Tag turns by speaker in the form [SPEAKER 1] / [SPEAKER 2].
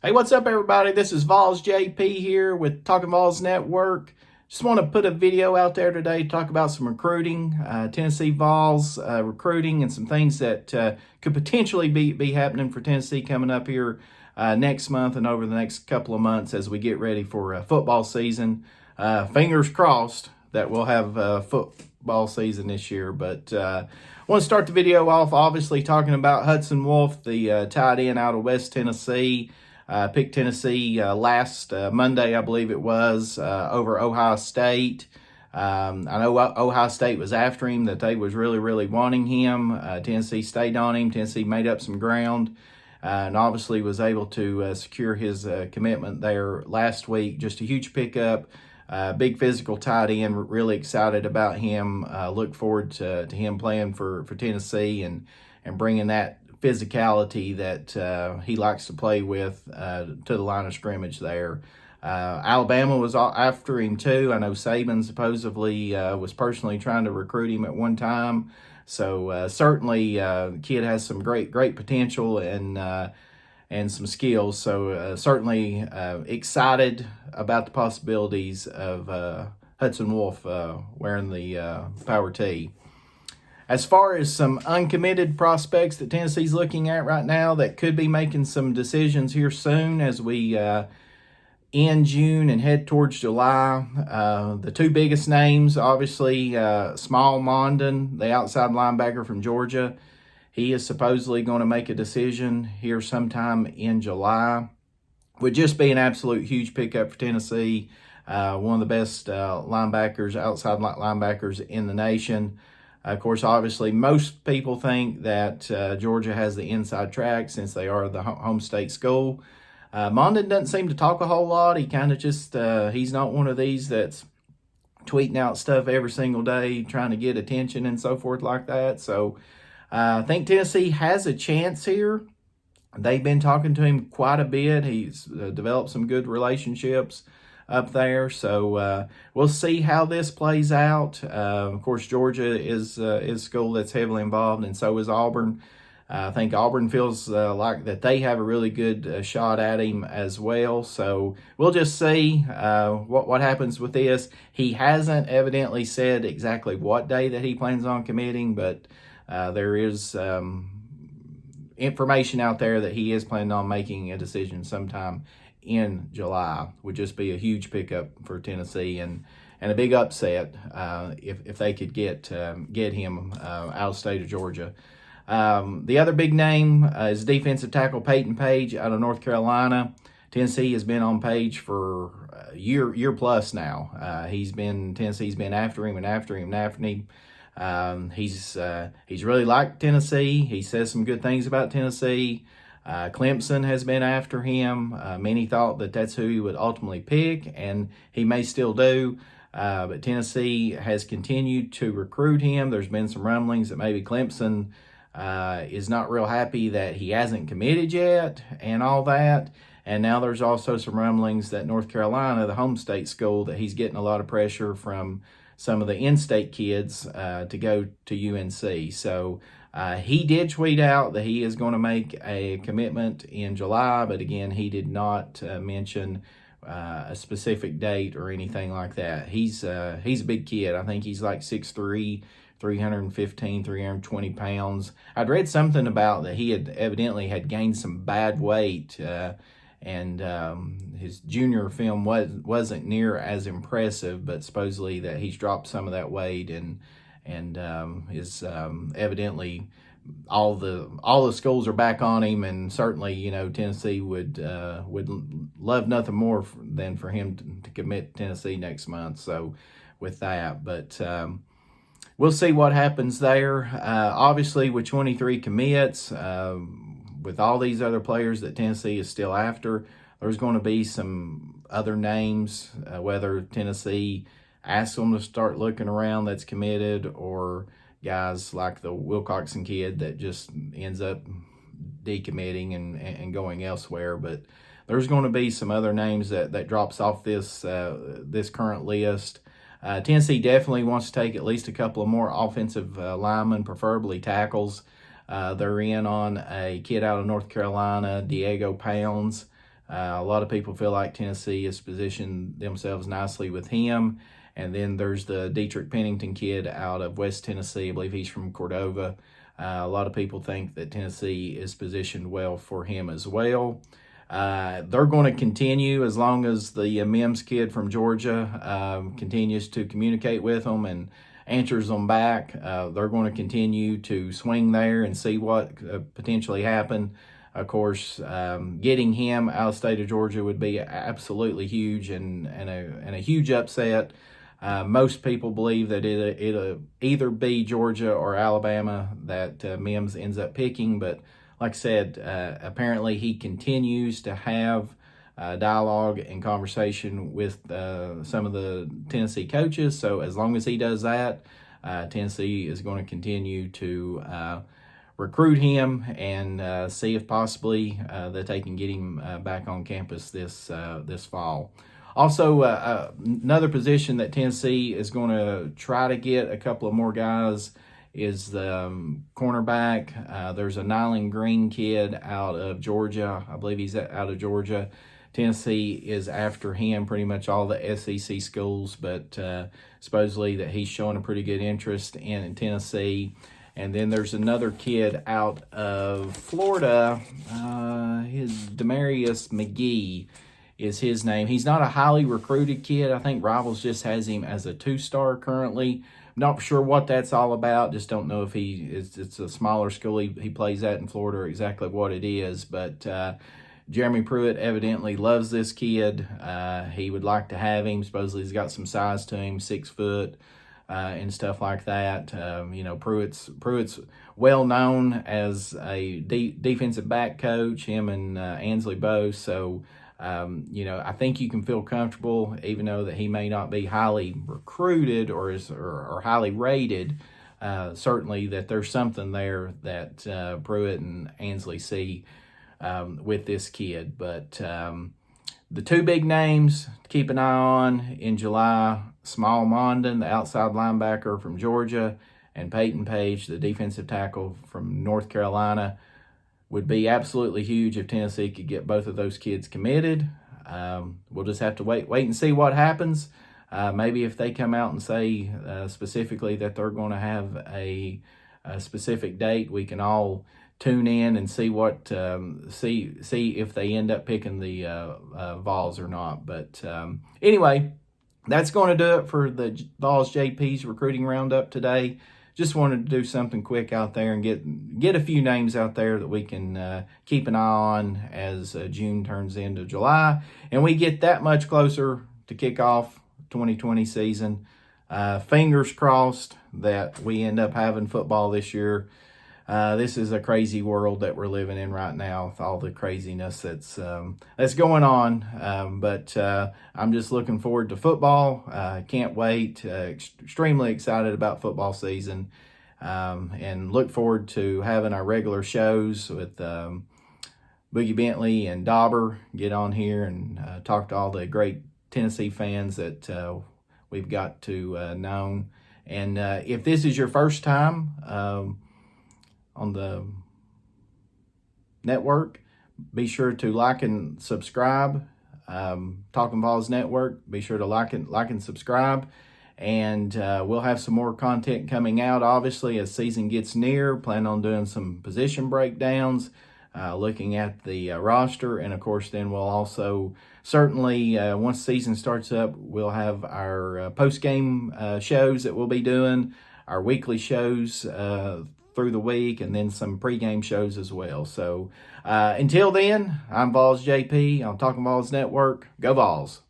[SPEAKER 1] Hey, what's up, everybody? This is Vols JP here with Talkin Vols Network. Just want to put a video out there today to talk about some recruiting, Tennessee Vols recruiting, and some things that could potentially be happening for Tennessee coming up here next month and over the next couple of months as we get ready for football season. Fingers crossed that we'll have football season this year, but I want to start the video off obviously talking about Hudson Wolf, the tight end out of West Tennessee. Picked Tennessee last Monday, I believe it was, over Ohio State. I know Ohio State was after him, that they was really wanting him. Tennessee stayed on him. Tennessee made up some ground and obviously was able to secure his commitment there last week. Just a huge pickup, big physical tight end. Really excited about him. Look forward to him playing for Tennessee and bringing that physicality that he likes to play with to the line of scrimmage there. Alabama was after him too. I know Saban supposedly was personally trying to recruit him at one time. So certainly the kid has some great potential and some skills. So certainly excited about the possibilities of Hudson Wolf wearing the Power T. As far as some uncommitted prospects that Tennessee's looking at right now that could be making some decisions here soon as we end June and head towards July. The two biggest names, obviously, Smallmon, the outside linebacker from Georgia. He is supposedly going to make a decision here sometime in July. Would just be an absolute huge pickup for Tennessee. One of the best linebackers, outside linebackers in the nation. Of course, obviously, most people think that Georgia has the inside track since they are the home state school. Mondon doesn't seem to talk a whole lot. He kind of just, he's not one of these that's tweeting out stuff every single day, trying to get attention and so forth like that. So I think Tennessee has a chance here. They've been talking to him quite a bit. He's developed some good relationships up there, so we'll see how this plays out. Of course, Georgia is a school that's heavily involved, and so is Auburn. I think Auburn feels like that they have a really good shot at him as well. So we'll just see what happens with this. He hasn't evidently said exactly what day that he plans on committing, but there is information out there that he is planning on making a decision sometime in July. Would just be a huge pickup for Tennessee and a big upset if they could get him out of the state of Georgia. The other big name is defensive tackle Paige out of North Carolina. Tennessee has been on Paige for a year plus now. Tennessee's been after him. He's really liked Tennessee. He says some good things about Tennessee. Clemson has been after him. Many thought that that's who he would ultimately pick, and he may still do. But Tennessee has continued to recruit him. There's been some rumblings that maybe Clemson is not real happy that he hasn't committed yet and all that. And now there's also some rumblings that North Carolina, the home state school, that he's getting a lot of pressure from some of the in-state kids to go to UNC. So he did tweet out that he is going to make a commitment in July, but again, he did not mention a specific date or anything like that. He's a big kid. I think he's like 6'3", 315, 320 pounds. I'd read something about that he had evidently had gained some bad weight, and his junior film wasn't near as impressive, but supposedly that he's dropped some of that weight and is evidently all the schools are back on him, and certainly Tennessee would love nothing more than for him to commit to Tennessee next month. So with that, but we'll see what happens there. Obviously, with 23 commits, with all these other players that Tennessee is still after, there's going to be some other names, whether Tennessee asks them to start looking around that's committed, or guys like the Wilcoxon kid that just ends up decommitting and going elsewhere. But there's going to be some other names that drops off this current list. Tennessee definitely wants to take at least a couple of more offensive linemen, preferably tackles. They're in on a kid out of North Carolina, Diego Pounds. A lot of people feel like Tennessee has positioned themselves nicely with him. And then there's the Dietrich Pennington kid out of West Tennessee. I believe he's from Cordova. A lot of people think that Tennessee is positioned well for him as well. They're going to continue as long as the Mims kid from Georgia continues to communicate with them and answers them back. They're going to continue to swing there and see what could potentially happen. Of course, getting him out of the state of Georgia would be absolutely huge and a huge upset. Most people believe that it'll either be Georgia or Alabama that Mims ends up picking, but like I said, apparently he continues to have dialogue and conversation with some of the Tennessee coaches. So as long as he does that, Tennessee is going to continue to recruit him and see if possibly that they can get him back on campus this fall. Also, another position that Tennessee is going to try to get a couple of more guys is the cornerback. There's a Nyland Green kid out of Georgia. I believe he's out of Georgia. Tennessee is after him, pretty much all the SEC schools, but supposedly that he's showing a pretty good interest in Tennessee. And then there's another kid out of Florida. His Demarius McGee is his name. He's not a highly recruited kid. I think Rivals just has him as a 2-star currently. Not sure what that's all about. Just don't know if it's a smaller school he plays at in Florida or exactly what it is. But Jeremy Pruitt evidently loves this kid. He would like to have him. Supposedly he's got some size to him, 6 foot. And stuff like that. Pruitt's well known as a defensive back coach, him and Ansley Bose. So, I think you can feel comfortable, even though that he may not be highly recruited or highly rated, certainly that there's something there that Pruitt and Ansley see with this kid. But the 2 big names to keep an eye on in July, Smallmon, the outside linebacker from Georgia, and Paige, the defensive tackle from North Carolina. Would be absolutely huge if Tennessee could get both of those kids committed. We'll just have to wait and see what happens. Maybe if they come out and say specifically that they're going to have a specific date, we can all tune in and see what see if they end up picking the Vols or not. But anyway, that's going to do it for the Vols JP's recruiting roundup today. Just wanted to do something quick out there and get a few names out there that we can keep an eye on as June turns into July. And we get that much closer to kick off 2020 season. Fingers crossed that we end up having football this year. This is a crazy world that we're living in right now with all the craziness that's going on. But I'm just looking forward to football. Can't wait. Extremely excited about football season. And look forward to having our regular shows with Boogie Bentley and Dauber get on here and talk to all the great Tennessee fans that we've got to know. And if this is your first time on the network, be sure to like and subscribe. Talkin VAWLS Network, be sure to like and subscribe. And we'll have some more content coming out, obviously, as season gets near. Plan on doing some position breakdowns, looking at the roster. And, of course, then we'll also certainly, once season starts up, we'll have our post-game shows that we'll be doing, our weekly shows through the week, and then some pregame shows as well. So until then, I'm Vols JP on Talkin VAWLS Network. Go Vols!